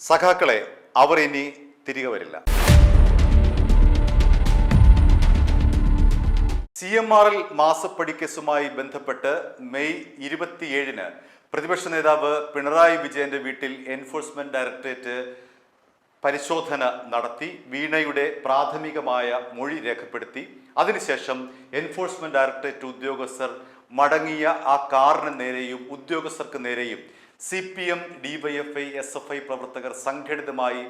സഖാക്കളെ, അവർ ഇനി തിരികെ വരില്ല. CMRL മാസപ്പടി കേസുമായി ബന്ധപ്പെട്ട് മെയ് 27-ന് പ്രതിപക്ഷ നേതാവ് പിണറായി വിജയന്റെ വീട്ടിൽ എൻഫോഴ്സ്മെന്റ് ഡയറക്ടറേറ്റ് പരിശോധന നടത്തി വീണയുടെ പ്രാഥമികമായ മൊഴി രേഖപ്പെടുത്തി. അതിനുശേഷം എൻഫോഴ്സ്മെന്റ് ഡയറക്ടറേറ്റ് ഉദ്യോഗസ്ഥർ മടങ്ങിയ ആ കാറിന് നേരെയും ഉദ്യോഗസ്ഥർക്ക് നേരെയും CPM, DYFI, SFI പ്രവർത്തകർ സംഘടിതമായി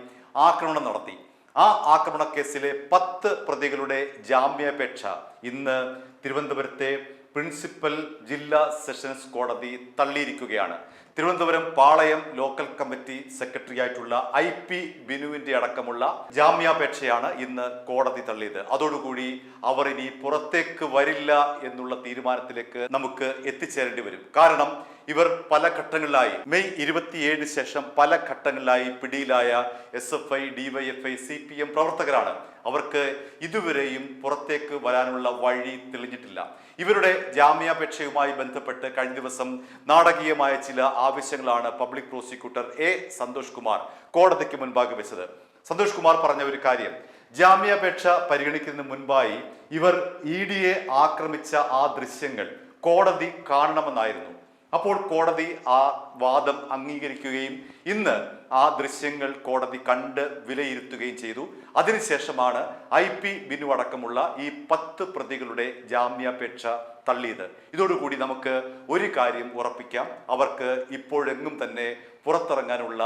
ആക്രമണം നടത്തി. ആ ആക്രമണ കേസിലെ 10 പ്രതികളുടെ ജാമ്യാപേക്ഷ ഇന്ന് തിരുവനന്തപുരത്തെ പ്രിൻസിപ്പൽ ജില്ലാ സെഷൻസ് കോടതി തള്ളിയിരിക്കുകയാണ്. Thiruvananthapuram Palayam local committee secretary ആയിട്ടുള്ള IP ബിനുവിന്റെ അടക്കമുള്ള ജാമ്യാപേക്ഷയാണ് ഇന്ന് കോടതി തള്ളിയത്. അതോടുകൂടി അവർ ഇനി പുറത്തേക്ക് വരില്ല എന്നുള്ള തീരുമാനത്തിലേക്ക് നമുക്ക് എത്തിച്ചേരേണ്ടി വരും. കാരണം ഇവർ പല ഘട്ടങ്ങളിലായി മെയ് 27-ന് ശേഷം പല ഘട്ടങ്ങളിലായി പിടിയിലായ SFI, DYFI, CPM പ്രവർത്തകരാണ്. അവർക്ക് ഇതുവരെയും പുറത്തേക്ക് വരാനുള്ള വഴി തെളിഞ്ഞിട്ടില്ല. ഇവരുടെ ജാമ്യാപേക്ഷയുമായി ബന്ധപ്പെട്ട് കഴിഞ്ഞ ദിവസം നാടകീയമായ ചില ആവശ്യങ്ങളാണ് പബ്ലിക് പ്രോസിക്യൂട്ടർ സന്തോഷ് കുമാർ കോടതിക്ക് മുൻപാകെ വെച്ചത്. സന്തോഷ് കുമാർ പറഞ്ഞ ഒരു കാര്യം, ജാമ്യാപേക്ഷ പരിഗണിക്കുന്നതിന് മുൻപായി ഇവർ EDയെ ആക്രമിച്ച ആ ദൃശ്യങ്ങൾ കോടതി കാണണമെന്നായിരുന്നു. അപ്പോൾ കോടതി ആ വാദം അംഗീകരിക്കുകയും ഇന്ന് ആ ദൃശ്യങ്ങൾ കോടതി കണ്ട് വിലയിരുത്തുകയും ചെയ്തു. അതിനുശേഷമാണ് IP ബിനു അടക്കമുള്ള ഈ 10 പ്രതികളുടെ ജാമ്യാപേക്ഷ തള്ളിയത്. ഇതോടുകൂടി നമുക്ക് ഒരു കാര്യം ഉറപ്പിക്കാം, അവർക്ക് ഇപ്പോഴെങ്ങും തന്നെ പുറത്തിറങ്ങാനുള്ള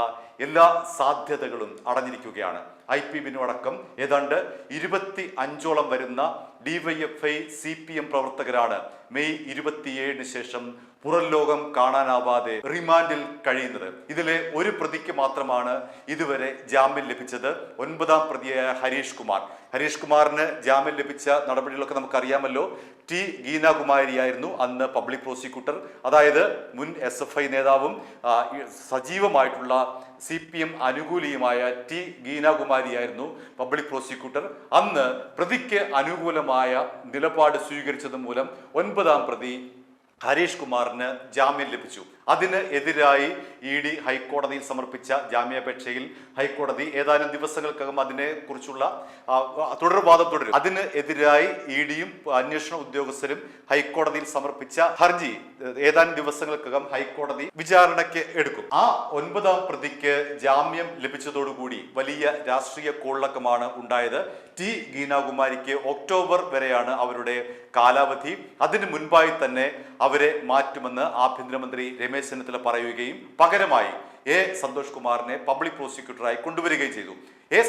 എല്ലാ സാധ്യതകളും അടഞ്ഞിരിക്കുകയാണ്. IP ബിനു അടക്കം ഏതാണ്ട് 25ഓളം വരുന്ന DYFI, CPM പ്രവർത്തകരാണ് മെയ് 27-ന് ശേഷം പുറം ലോകം കാണാനാവാതെ റിമാൻഡിൽ കഴിയുന്നത്. ഇതിലെ ഒരു പ്രതിക്ക് മാത്രമാണ് ഇതുവരെ ജാമ്യം ലഭിച്ചത്. 9ാം പ്രതിയായ ഹരീഷ് കുമാർ. ഹരീഷ് കുമാറിന് ജാമ്യം ലഭിച്ച നടപടികളൊക്കെ നമുക്കറിയാമല്ലോ. ഗീനാകുമാരിയായിരുന്നു അന്ന് പബ്ലിക് പ്രോസിക്യൂട്ടർ. അതായത് മുൻ SFI നേതാവും സജീവമായിട്ടുള്ള CPM അനുകൂലിയുമായ ഗീനാകുമാരിയായിരുന്നു പബ്ലിക് പ്രോസിക്യൂട്ടർ. അന്ന് പ്രതിക്ക് അനുകൂലമായ നിലപാട് സ്വീകരിച്ചത് മൂലം 9ാം പ്രതി ഹരീഷ് കുമാറിന് ജാമ്യം ലഭിച്ചു. അതിന് എതിരായി ED ഹൈക്കോടതിയിൽ സമർപ്പിച്ച ജാമ്യാപേക്ഷയിൽ ഹൈക്കോടതി ഏതാനും ദിവസങ്ങൾക്കകം അതിനെ കുറിച്ചുള്ള തുടർവാദം തുടരും. അതിന് എതിരായി EDയും അന്വേഷണ ഉദ്യോഗസ്ഥരും ഹൈക്കോടതിയിൽ സമർപ്പിച്ച ഹർജി ഏതാനും ദിവസങ്ങൾക്കകം ഹൈക്കോടതി വിചാരണയ്ക്ക് എടുക്കും. ആ 9ാം പ്രതിക്ക് ജാമ്യം ലഭിച്ചതോടുകൂടി വലിയ രാഷ്ട്രീയ കോളിളക്കമാണ് ഉണ്ടായത്. ഗീനാകുമാരിക്ക് ഒക്ടോബർ വരെയാണ് അവരുടെ കാലാവധി. അതിനു മുൻപായി തന്നെ അവരെ മാറ്റുമെന്ന് ആഭ്യന്തരമന്ത്രി രമേശ് ചെന്നിത്തല പറയുകയും പകരമായി സന്തോഷ് കുമാറിനെ പബ്ലിക് പ്രോസിക്യൂട്ടറായി കൊണ്ടുവരികയും ചെയ്തു.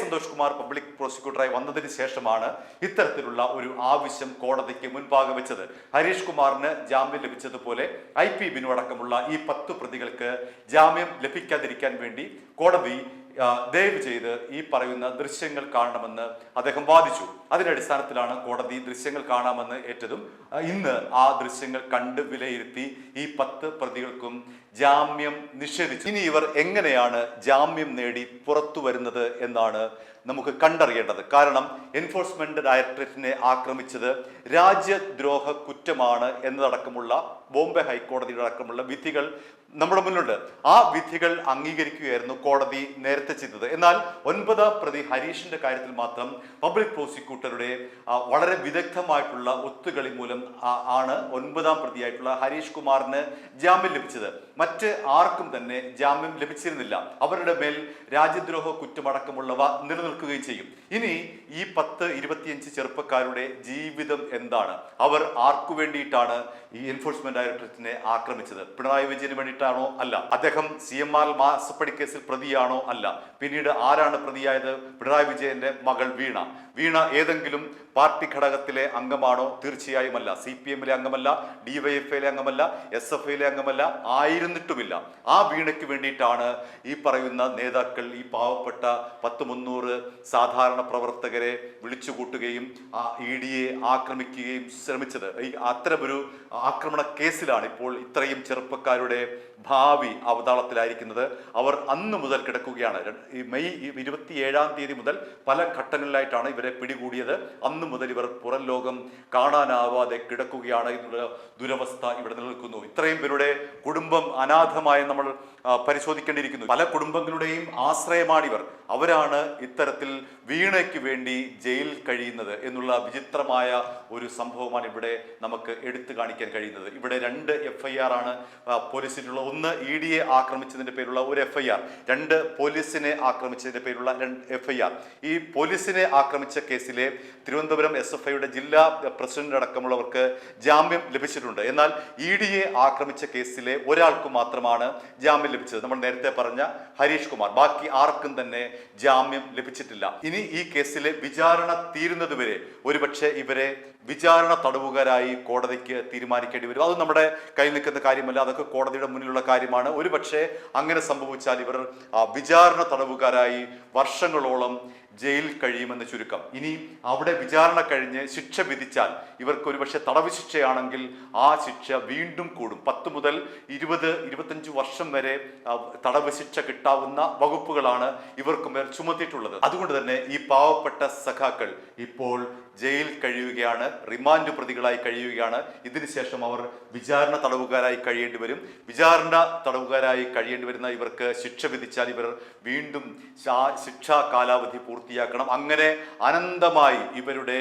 സന്തോഷ് കുമാർ പബ്ലിക് പ്രോസിക്യൂട്ടറായി വന്നതിന് ശേഷമാണ് ഇത്തരത്തിലുള്ള ഒരു ആവശ്യം കോടതിക്ക് മുൻപാകെ വെച്ചത്. ഹരീഷ് കുമാറിന് ജാമ്യം ലഭിച്ചതുപോലെ IP ബിനു അടക്കമുള്ള ഈ 10 പ്രതികൾക്ക് ജാമ്യം ലഭിക്കാതിരിക്കാൻ വേണ്ടി കോടതി ദയവ് ചെയ്ത് ഈ പറയുന്ന ദൃശ്യങ്ങൾ കാണണമെന്ന് അദ്ദേഹം വാദിച്ചു. അതിന്റെ അടിസ്ഥാനത്തിലാണ് കോടതി ദൃശ്യങ്ങൾ കാണാമെന്ന് ഏറ്റതും. ഇന്ന് ആ ദൃശ്യങ്ങൾ കണ്ട് വിലയിരുത്തി ഈ 10 പ്രതികൾക്കും ജാമ്യം നിഷേധിച്ചു. ഇനി ഇവർ എങ്ങനെയാണ് ജാമ്യം നേടി പുറത്തു വരുന്നത് എന്നാണ് നമുക്ക് കണ്ടറിയേണ്ടത്. കാരണം എൻഫോഴ്സ്മെന്റ് ഡയറക്ടറേറ്റിനെ ആക്രമിച്ചത് രാജ്യദ്രോഹ കുറ്റമാണ് എന്നതടക്കമുള്ള ബോംബെ ഹൈക്കോടതിയുടെ അടക്കമുള്ള വിധികൾ നമ്മുടെ മുന്നിലുണ്ട്. ആ വിധികൾ അംഗീകരിക്കുകയായിരുന്നു കോടതി നേരത്തെ ചെയ്തത്. എന്നാൽ 9ാം പ്രതി ഹരീഷിന്റെ കാര്യത്തിൽ മാത്രം പബ്ലിക് പ്രോസിക്യൂട്ടറുടെ വളരെ വിദഗ്ധമായിട്ടുള്ള ഒത്തുകളി മൂലം ആണ് 9ാം പ്രതിയായിട്ടുള്ള ഹരീഷ് കുമാറിന് ജാമ്യം ലഭിച്ചത്. മറ്റ് ആർക്കും തന്നെ ജാമ്യം ലഭിച്ചിരുന്നില്ല. അവരുടെ മേൽ രാജ്യദ്രോഹ കുറ്റമടക്കമുള്ളവ നിലനിൽക്കുകയും ചെയ്യും. ഇനി ഈ 10-25 ചെറുപ്പക്കാരുടെ ജീവിതം എന്താണ്? അവർ ആർക്കു വേണ്ടിയിട്ടാണ് ഈ എൻഫോഴ്സ്മെന്റ് ഡയറക്ടറേറ്റിനെ ആക്രമിച്ചത്? പിണറായി വിജയന് വേണ്ടിയിട്ടാണോ? അല്ല. അദ്ദേഹം CMRL മാസപ്പടി കേസിൽ പ്രതിയാണോ? അല്ല. പിന്നീട് ആരാണ് പ്രതിയായത്? പിണറായി വിജയന്റെ മകൾ വീണ ഏതെങ്കിലും പാർട്ടി ഘടകത്തിലെ അംഗമാണോ? തീർച്ചയായും അല്ല. CPM-ലെ അംഗമല്ല, DYFI-ലെ അംഗമല്ല, SFI-ലെ അംഗമല്ല, ആയിരുന്നിട്ടുമില്ല. ആ വീണയ്ക്ക് വേണ്ടിയിട്ടാണ് ഈ പറയുന്ന നേതാക്കൾ ഈ പാവപ്പെട്ട 10-300 സാധാരണ പ്രവർത്തകരെ വിളിച്ചുകൂട്ടുകയും EDയെ ആക്രമിക്കുകയും ശ്രമിച്ചത്. അത്തരമൊരു ആക്രമണ കേസിലാണ് ഇപ്പോൾ ഇത്രയും ചെറുപ്പക്കാരുടെ ഭാവി അവതാളത്തിലായിരിക്കുന്നത്. അവർ അന്ന് മുതൽ കിടക്കുകയാണ്. ഈ മെയ് 27-ാം തീയതി മുതൽ പല ഘട്ടങ്ങളിലായിട്ടാണ് ഇവരെ പിടികൂടിയത്. അന്ന് മുതൽ ഇവർ പുറം ലോകം കാണാനാവാതെ കിടക്കുകയാണ് എന്നുള്ള ദുരവസ്ഥ ഇവിടെ നിലനിൽക്കുന്നു. ഇത്രയും പേരുടെ കുടുംബം അനാഥമായി നമ്മൾ പരിശോധിക്കേണ്ടിയിരിക്കുന്നു. പല കുടുംബങ്ങളുടെയും ആശ്രയമാണിവർ. അവരാണ് ഇത്തരത്തിൽ വീണയ്ക്ക് വേണ്ടി ജയിലിൽ കഴിയുന്നത് എന്നുള്ള വിചിത്രമായ ഒരു സംഭവമാണ് ഇവിടെ നമുക്ക് എടുത്തു കാണിക്കാൻ കഴിയുന്നത്. ഇവിടെ 2 FIR ആണ് പോലീസിലുള്ള. ഒന്ന് ED ആക്രമിച്ചതിന്റെ പേരുള്ള ഒരു FIR, 2 പോലീസിനെ ആക്രമിച്ചതിന്റെ പേരുള്ള FIR. ഈ പോലീസിനെ ആക്രമിച്ച കേസിലെ തിരുവനന്തപുരം SFIയുടെ ജില്ലാ പ്രസിഡന്റ് അടക്കമുള്ളവർക്ക് ജാമ്യം ലഭിച്ചിട്ടുണ്ട്. എന്നാൽ ED ആക്രമിച്ച കേസിലെ ഒരാൾക്ക് മാത്രമാണ് ജാമ്യം ലഭിച്ചത്, നമ്മൾ നേരത്തെ പറഞ്ഞ ഹരീഷ് കുമാർ. ബാക്കി ആർക്കും തന്നെ ജാമ്യം ലഭിച്ചിട്ടില്ല. ഇനി ഈ കേസിലെ വിചാരണ തീരുന്നതുവരെ ഒരുപക്ഷെ ഇവരെ വിചാരണ തടവുകാരായി കോടതിക്ക് തീരുമാനിക്കേണ്ടി വരും. അത് നമ്മുടെ കയ്യിൽ നിൽക്കുന്ന കാര്യമല്ല, അതൊക്കെ കോടതിയുടെ മുന്നിലുള്ള കാര്യമാണ്. ഒരുപക്ഷെ അങ്ങനെ സംഭവിച്ചാൽ ഇവർ വിചാരണ തടവുകാരായി വർഷങ്ങളോളം ജയിലിൽ കഴിയുമെന്ന് ചുരുക്കം. ഇനി അവിടെ വിചാരണ കഴിഞ്ഞ് ശിക്ഷ വിധിച്ചാൽ ഇവർക്ക് ഒരുപക്ഷെ തടവ് ശിക്ഷയാണെങ്കിൽ ആ ശിക്ഷ വീണ്ടും കൂടും. 10 മുതൽ 20-25 വർഷം വരെ തടവ് ശിക്ഷ കിട്ടാവുന്ന വകുപ്പുകളാണ് ഇവർക്ക് മേൽ ചുമത്തിയിട്ടുള്ളത്. അതുകൊണ്ട് തന്നെ ഈ പാവപ്പെട്ട സഖാക്കൾ ഇപ്പോൾ ജയിൽ കഴിയുകയാണ്, റിമാൻഡ് പ്രതികളായി കഴിയുകയാണ്. ഇതിനുശേഷം അവർ വിചാരണ തടവുകാരായി കഴിയേണ്ടി വരും. വിചാരണ തടവുകാരായി കഴിയേണ്ടി വരുന്ന ഇവർക്ക് ശിക്ഷ വിധിച്ചാൽ ഇവർ വീണ്ടും ശിക്ഷാ കാലാവധി പൂർത്തിയാക്കണം. അങ്ങനെ അനന്തമായി ഇവരുടെ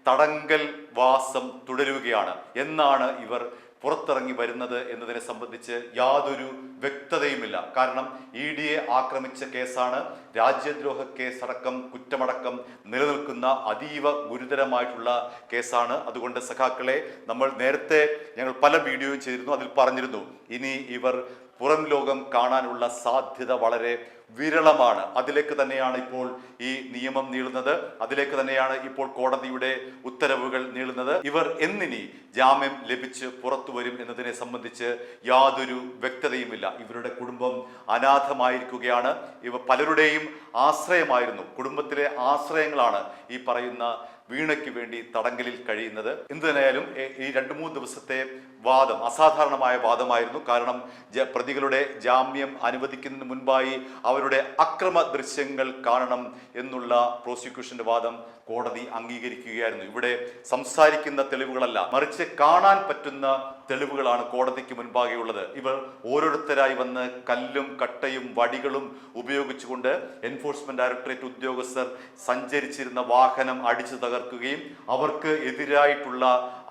തടങ്കൽ വാസം തുടരുകയാണ്. എന്നാണ് ഇവർ പുറത്തിറങ്ങി വരുന്നത് എന്നതിനെ സംബന്ധിച്ച് യാതൊരു വ്യക്തതയുമില്ല. കാരണം ED ആക്രമിച്ച കേസാണ്, രാജ്യദ്രോഹ കേസടക്കം കുറ്റമടക്കം നിലനിൽക്കുന്ന അതീവ ഗുരുതരമായിട്ടുള്ള കേസാണ്. അതുകൊണ്ട് സഖാക്കളെ, നമ്മൾ നേരത്തെ ഞങ്ങൾ പല വീഡിയോയും ചെയ്തിരുന്നു, അതിൽ പറഞ്ഞിരുന്നു ഇനി ഇവർ പുറം ലോകം കാണാനുള്ള സാധ്യത വളരെ വിരളമാണ്. അതിലേക്ക് തന്നെയാണ് ഇപ്പോൾ ഈ നിയമം നീളുന്നത്, അതിലേക്ക് തന്നെയാണ് ഇപ്പോൾ കോടതിയുടെ ഉത്തരവുകൾ നീളുന്നത്. ഇവർ എന്നിനി ജാമ്യം ലഭിച്ച് പുറത്തു വരും എന്നതിനെ സംബന്ധിച്ച് യാതൊരു വ്യക്തതയുമില്ല. ഇവരുടെ കുടുംബം അനാഥമായിരിക്കുകയാണ്. ഇവ പലരുടെയും ആശ്രയമായിരുന്നു, കുടുംബത്തിലെ ആശ്രയങ്ങളാണ് ഈ പറയുന്ന വീണയ്ക്ക് വേണ്ടി തടങ്കലിൽ കഴിയുന്നത്. എന്തു തന്നെയായാലും ഈ 2-3 ദിവസത്തെ വാദം അസാധാരണമായ വാദമായിരുന്നു. കാരണം പ്രതികളുടെ ജാമ്യം അനുവദിക്കുന്നതിന് മുൻപായി അവരുടെ അക്രമ ദൃശ്യങ്ങൾ കാണണം എന്നുള്ള പ്രോസിക്യൂഷന്റെ വാദം കോടതി അംഗീകരിക്കുകയായിരുന്നു. ഇവിടെ സംസാരിക്കുന്ന തെളിവുകളല്ല, മറിച്ച് കാണാൻ പറ്റുന്ന തെളിവുകളാണ് കോടതിക്ക് മുൻപാകെയുള്ളത്. ഇവർ ഓരോരുത്തരായി വന്ന് കല്ലും കട്ടയും വടികളും ഉപയോഗിച്ചുകൊണ്ട് എൻഫോഴ്സ്മെന്റ് ഡയറക്ടറേറ്റ് ഉദ്യോഗസ്ഥർ സഞ്ചരിച്ചിരുന്ന വാഹനം അടിച്ചു തകർക്കുകയും അവർക്ക് എതിരായിട്ടുള്ള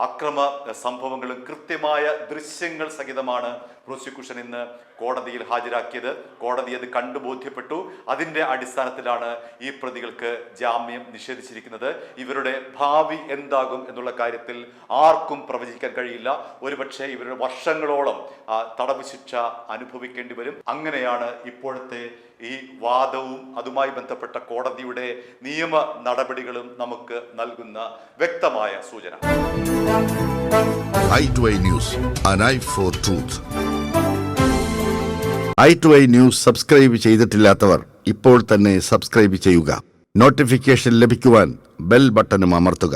അക്രമ സംഭവങ്ങളും കൃത്യമായ ദൃശ്യങ്ങൾ സഹിതമാണ് പ്രോസിക്യൂഷൻ ഇന്ന് കോടതിയിൽ ഹാജരാക്കിയത്. കോടതി അത് കണ്ടു ബോധ്യപ്പെട്ടു. അതിന്റെ അടിസ്ഥാനത്തിലാണ് ഈ പ്രതികൾക്ക് ജാമ്യം നിഷേധിച്ചിരിക്കുന്നത്. ഇവരുടെ ഭാവി എന്താകും എന്നുള്ള കാര്യത്തിൽ ആർക്കും പ്രവചിക്കാൻ കഴിയില്ല. ഒരുപക്ഷെ ഇവരുടെ വർഷങ്ങളോളം തടവ് ശിക്ഷ അനുഭവിക്കേണ്ടി വരും. അങ്ങനെയാണ് ഇപ്പോഴത്തെ ഈ വാദവും അതുമായി ബന്ധപ്പെട്ട കോടതിയുടെ നിയമ നടപടികളും നമുക്ക് നൽകുന്ന വ്യക്തമായ സൂചന. i2i News, an eye for truth. i2i News subscribe ചെയ്തിട്ടില്ലാത്തവർ ഇപ്പോൾ തന്നെ സബ്സ്ക്രൈബ് ചെയ്യുക. നോട്ടിഫിക്കേഷൻ ലഭിക്കുവാൻ ബെൽ ബട്ടണും അമർത്തുക.